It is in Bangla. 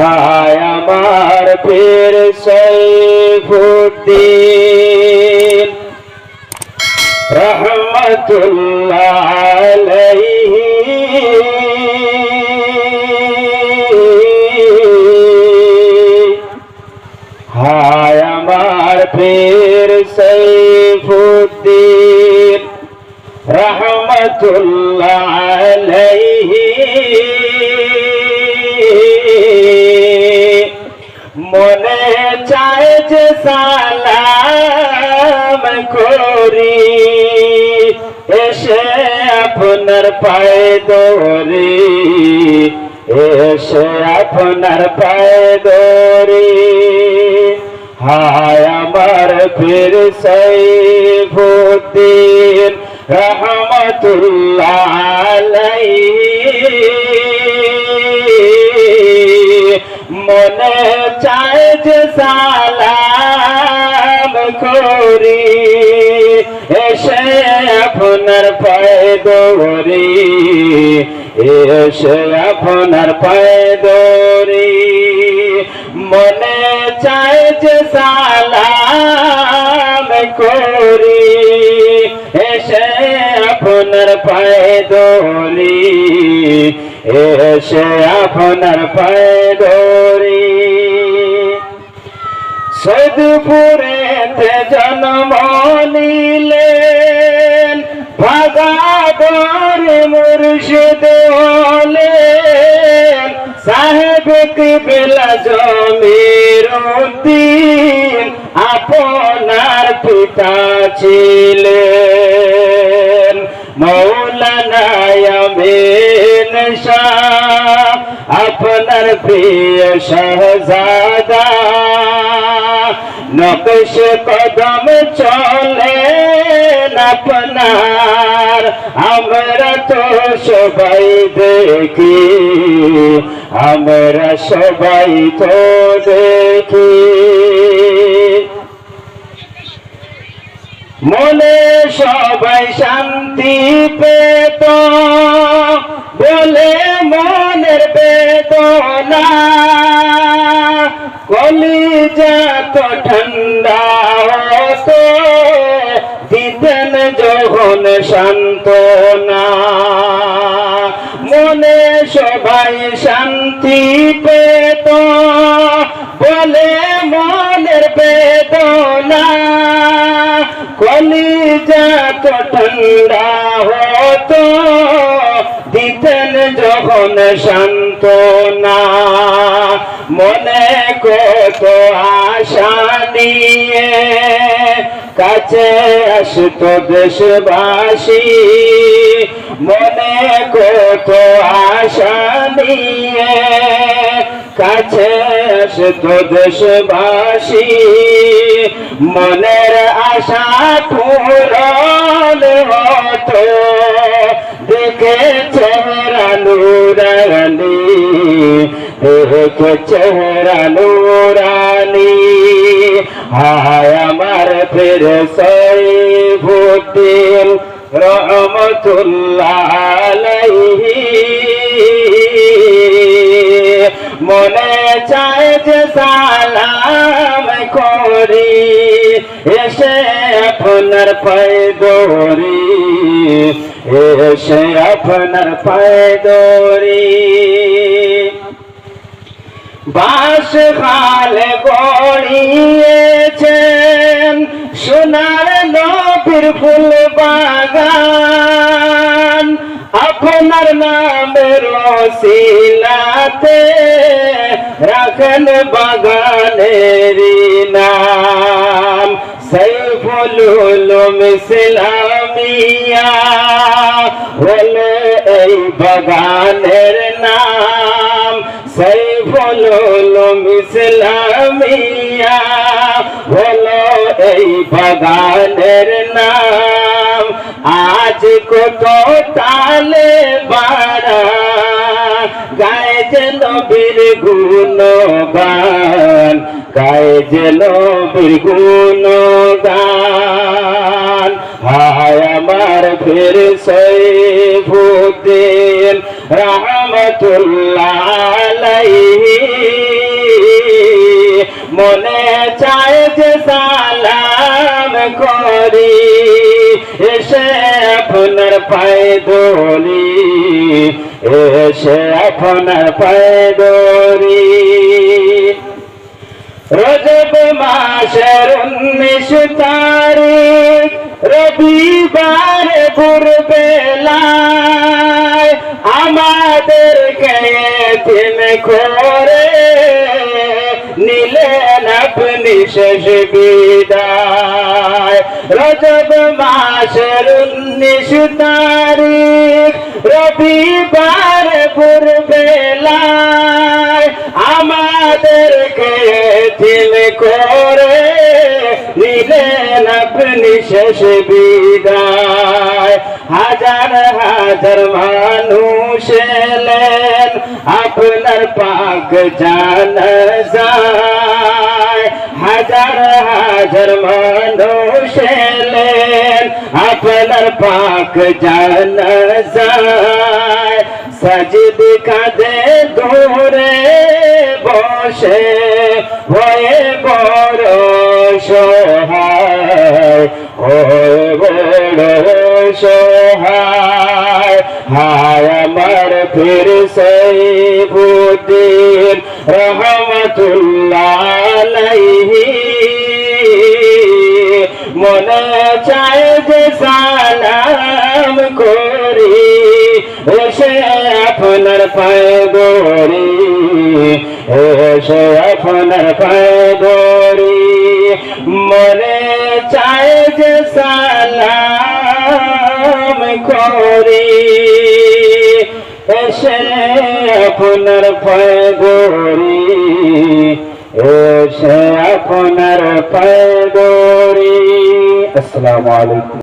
হায় আমার পীর সাইফুদ্দিন রহমতুল্লাহ আলাইহি। হায় আমার পীর সাইফুদ্দিন রহমতুল্লাহ আলাইহি। মনে চায় যে সালাম করি, এসে আপনার পায়ে ধরি, এসে আপনার পায়ে ধরি। হায় আমার পীর সাইফুদ্দিন রহমতুল্লাহ আলাইহি। মনে চায় যে সালাম করি, এসে আপনার পায়ে ধরি, এসে আপনার পায়ে ধরি। মনে চায় যে সালাম করি, এসে আপনার পায়ে ধরি, এসে আপনার পায়ে ধরি। সৈদপুরেতে জন্ম নিলেন, ভাগাদর মুর্শিদ হলেন, সাহেব কিবলা জমিরউদ্দিন আপনার পিতা ছিলেন। মৌলানা আমিন শাহ আপনার প্রিয় শাহজাদা, নকশ কদম চলেন আপনার, আমরা তো সবাই দেখি, আমরা সবাই তো দেখি। মনে সবাই শান্তি পেত বলে মনের বেদনা, কলিজা তো ঠান্ডা হতো দিতেন যখন সান্ত্বনা। মনে সবাই শান্তি পেত বলে মনের বেদনা, কলিজা তো ঠান্ডা হতো দিতেন যখন সান্ত্বনা। মনে কত আশা নিয়ে কাছে আসতো দেশবাসী, মনে কত আশা নিয়ে কাছে আসতো দেশবাসী। মনের আশা পূরণ হতো দেখে চেহারা নুরানি, দেখে চেহারা নুরানি। হায় আমার পীর সাইফুদ্দিন রহমতুল্লাহ আলাইহি। মনে চায় যে সালাম করি, এসে আপনার পায়ে ধরি, এসে আপনার পায়ে ধরি। বাঁশ খালে গড়িয়েছেন সোনার নবীর ফুল বাগান, আপনার নামের ওসিলাতে রাখেন বাগানের নাম। সাইফুল উলুম ইসলামিয়া হলো এই বাগানের নাম। সাইফুল উলুম ইসলামিয়া হলো এই বাগানের নাম। আজ কত তালে বাড়া গায়ে যে নবীর গুণগান, গায়ে যে নবীর গুণগান। হায় আমার পীর সাইফুদ্দিন রহমতুল্লাহ আলাইহি। মনে চায় যে সালাম করি এসে আপনার পায়ে ধরি এসে আপনার পায়ে ধরি রজব মাসের 19 তারিখ রবিবার ভোরবেলায় আমাদেরকে এতিম করে নিলেন আপনি শেষ বিদায় রজব মাসের 19 তারিখ রবিবার ভোরবেলায় আমাদেরকে এতিম করে নিলেন আপনি শেষ বিদায় হাজার হাজার মানুষ এলেন আপনার পাক জানাজায় হাজার হাজার মানুষ এলেন আপনার পাক জানাজায় সাজিদ কাঁধে দূরে বসে হয়ে বড় সহায় হয়ে বড় সহায় হায় আমার পীর সাইফুদ্দিন রহমাতুল্লাহ আলাইহি মনে চায় যে সালাম করি এসে আপনার পায়ে ধরি এসে আপনার পায়ে ধরি মনে চায় যে সালাম করি এসে আপনার পায়ে ধরি এসে আপনার পায়ে ধরি। আসসালামু আলাইকুম।